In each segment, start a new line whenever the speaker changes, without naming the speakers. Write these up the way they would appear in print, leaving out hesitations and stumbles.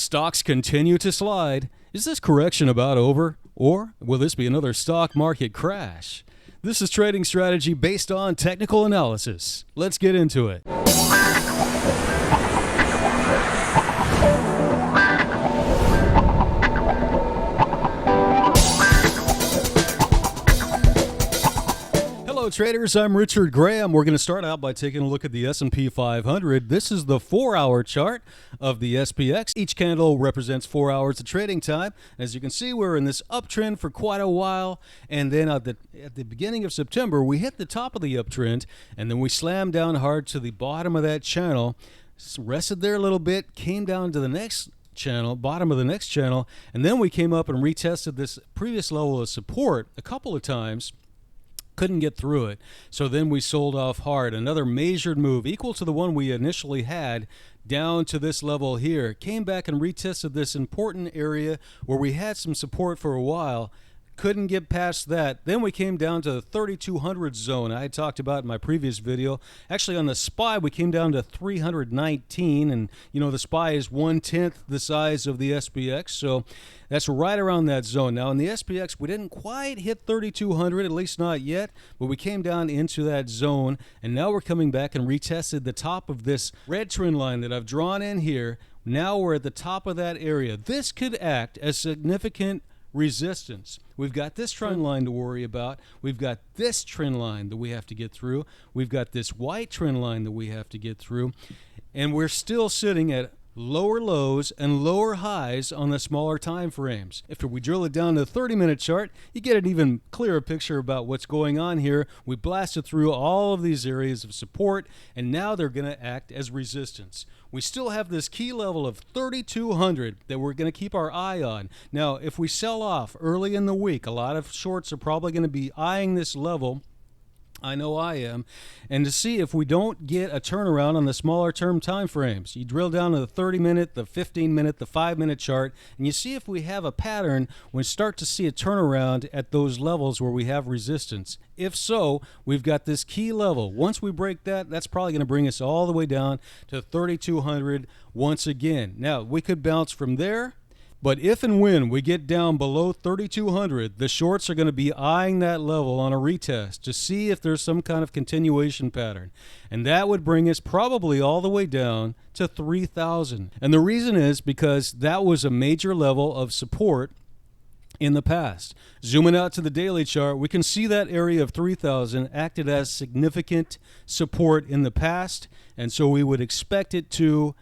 Stocks continue to slide. Is this correction about over? Or will this be another stock market crash? This is trading strategy based on technical analysis. Let's get into it. Hello traders, I'm Richard Graham. We're going to start out by taking a look at the S&P 500. This is the 4-hour chart of the SPX. Each candle represents 4 hours of trading time. As you can see, we're in this uptrend for quite a while, and then at the beginning of September, we hit the top of the uptrend, and then we slammed down hard to the bottom of that channel, rested there a little bit, came down to the next channel, bottom of the next channel, and then we came up and retested this previous level of support a couple of times. Couldn't get through it, so then we sold off hard. Another measured move equal to the one we initially had down to this level here. Came back and retested this important area where we had some support for a while. Couldn't get past that. Then we came down to the 3200 zone I had talked about in my previous video. Actually, on the SPY, we came down to 319, and you know the SPY is 1/10 the size of the SPX, so that's right around that zone. Now, in the SPX, we didn't quite hit 3200, at least not yet, but we came down into that zone, and now we're coming back and retested the top of this red trend line that I've drawn in here. Now we're at the top of that area. This could act as significant resistance. We've got this trend line to worry about. We've got this trend line that we have to get through. We've got this white trend line that we have to get through. And we're still sitting at lower lows and lower highs on the smaller time frames. If we drill it down to the 30-minute chart, you get an even clearer picture about what's going on here. We blasted through all of these areas of support, and now they're going to act as resistance. We still have this key level of 3,200 that we're going to keep our eye on. Now, if we sell off early in the week, a lot of shorts are probably going to be eyeing this level. I know I am. And to see if we don't get a turnaround on the smaller term time frames. You drill down to the 30-minute, the 15-minute, the 5-minute chart, and you see if we have a pattern when we start to see a turnaround at those levels where we have resistance. If so, we've got this key level. Once we break that, that's probably going to bring us all the way down to 3,200 once again. Now, we could bounce from there. But if and when we get down below 3,200, the shorts are going to be eyeing that level on a retest to see if there's some kind of continuation pattern. And that would bring us probably all the way down to 3,000. And the reason is because that was a major level of support in the past. Zooming out to the daily chart, we can see that area of 3,000 acted as significant support in the past, and so we would expect it to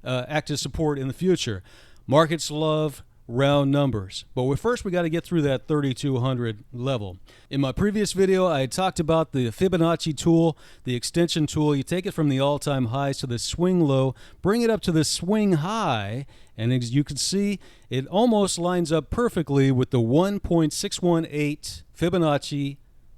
act as support in the future. Markets love round numbers, but first we got to get through that 3,200 level. In my previous video, I had talked about the Fibonacci tool, the extension tool. You take it from the all-time highs to the swing low, bring it up to the swing high, and as you can see, it almost lines up perfectly with the 1.618 Fibonacci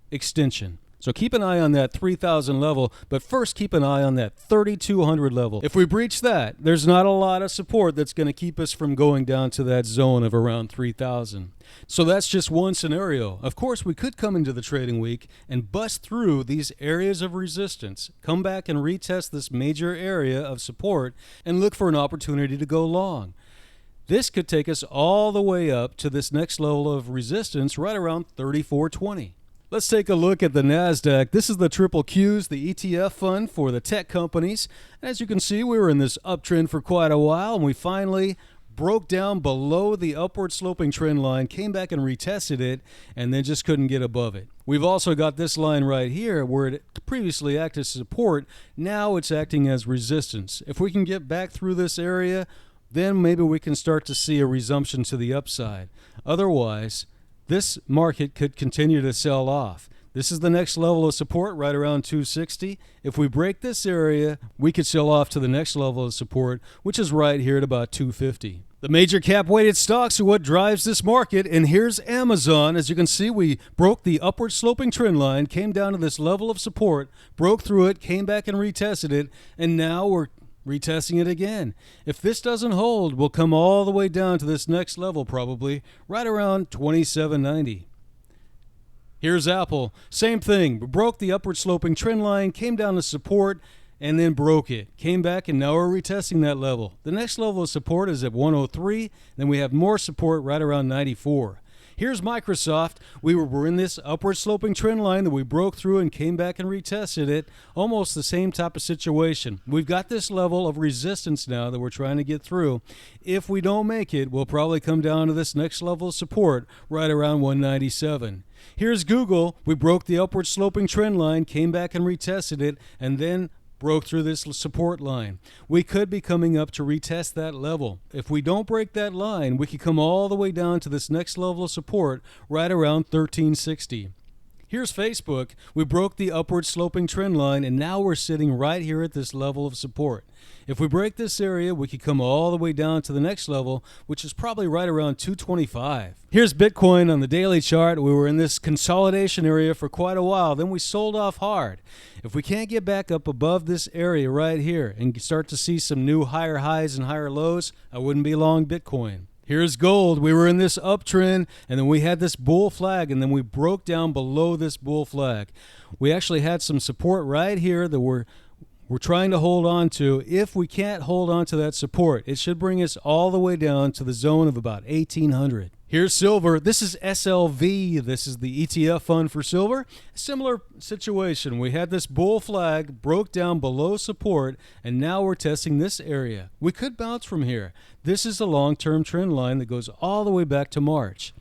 extension. So keep an eye on that 3,000 level, but first keep an eye on that 3,200 level. If we breach that, there's not a lot of support that's going to keep us from going down to that zone of around 3,000. So that's just one scenario. Of course, we could come into the trading week and bust through these areas of resistance, come back and retest this major area of support, and look for an opportunity to go long. This could take us all the way up to this next level of resistance right around 3,420. Let's take a look at the Nasdaq. This is the QQQs, the ETF fund for the tech companies. As you can see, we were in this uptrend for quite a while, and we finally broke down below the upward sloping trend line, came back and retested it, and then just couldn't get above it. We've also got this line right here where it previously acted as support. Now it's acting as resistance. If we can get back through this area, then maybe we can start to see a resumption to the upside. Otherwise, this market could continue to sell off. This is the next level of support right around 260. If we break this area, we could sell off to the next level of support, which is right here at about 250. The major cap weighted stocks are what drives this market, and here's Amazon. As you can see, we broke the upward sloping trend line, came down to this level of support, broke through it, came back and retested it, and now we're retesting it again. If this doesn't hold, we'll come all the way down to this next level probably, right around 2790. Here's Apple. Same thing. We broke the upward sloping trend line, came down to support, and then broke it. Came back, and now we're retesting that level. The next level of support is at 103. Then we have more support right around 94. Here's Microsoft. We were in this upward sloping trend line that we broke through and came back and retested it. Almost the same type of situation. We've got this level of resistance now that we're trying to get through. If we don't make it, we'll probably come down to this next level of support right around 197. Here's Google. We broke the upward sloping trend line, came back and retested it, and then broke through this support line. We could be coming up to retest that level. If we don't break that line, we could come all the way down to this next level of support right around 1360. Here's Facebook. We broke the upward sloping trend line, and now we're sitting right here at this level of support. If we break this area, we could come all the way down to the next level, which is probably right around 225. Here's Bitcoin on the daily chart. We were in this consolidation area for quite a while. Then we sold off hard. If we can't get back up above this area right here and start to see some new higher highs and higher lows, I wouldn't be long Bitcoin. Here's gold. We were in this uptrend, and then we had this bull flag, and then we broke down below this bull flag. We actually had some support right here that we're trying to hold on to. If we can't hold on to that support, it should bring us all the way down to the zone of about 1800. Here's silver. This is SLV. This is the ETF fund for silver. Similar situation. We had this bull flag, broke down below support, and now we're testing this area. We could bounce from here. This is a long-term trend line that goes all the way back to March.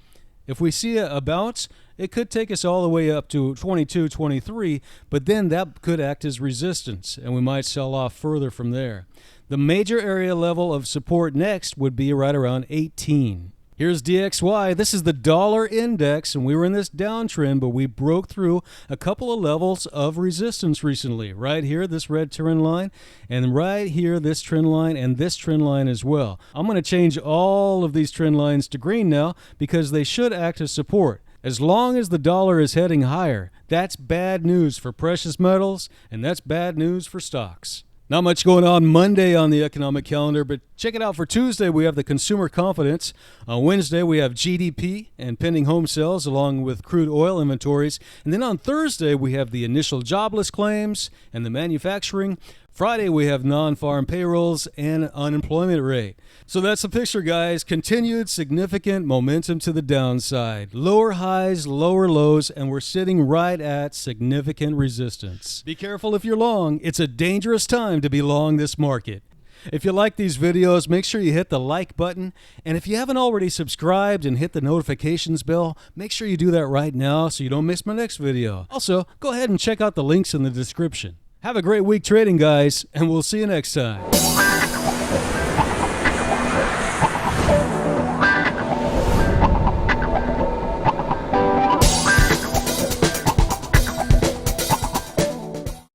If we see a bounce, it could take us all the way up to 22, 23, but then that could act as resistance, and we might sell off further from there. The major area level of support next would be right around 18. Here's DXY. This is the dollar index, and we were in this downtrend, but we broke through a couple of levels of resistance recently. Right here, this red trend line, and right here, this trend line, and this trend line as well. I'm going to change all of these trend lines to green now because they should act as support. As long as the dollar is heading higher, that's bad news for precious metals, and that's bad news for stocks. Not much going on Monday on the economic calendar, but check it out. For Tuesday, we have the consumer confidence. On Wednesday, we have GDP and pending home sales along with crude oil inventories. And then on Thursday, we have the initial jobless claims and the manufacturing. Friday, we have non-farm payrolls and unemployment rate. So that's the picture, guys. Continued significant momentum to the downside. Lower highs, lower lows, and we're sitting right at significant resistance. Be careful if you're long. It's a dangerous time to be long this market. If you like these videos, make sure you hit the like button. And if you haven't already subscribed and hit the notifications bell, make sure you do that right now so you don't miss my next video. Also, go ahead and check out the links in the description. Have a great week trading, guys, and we'll see you next time.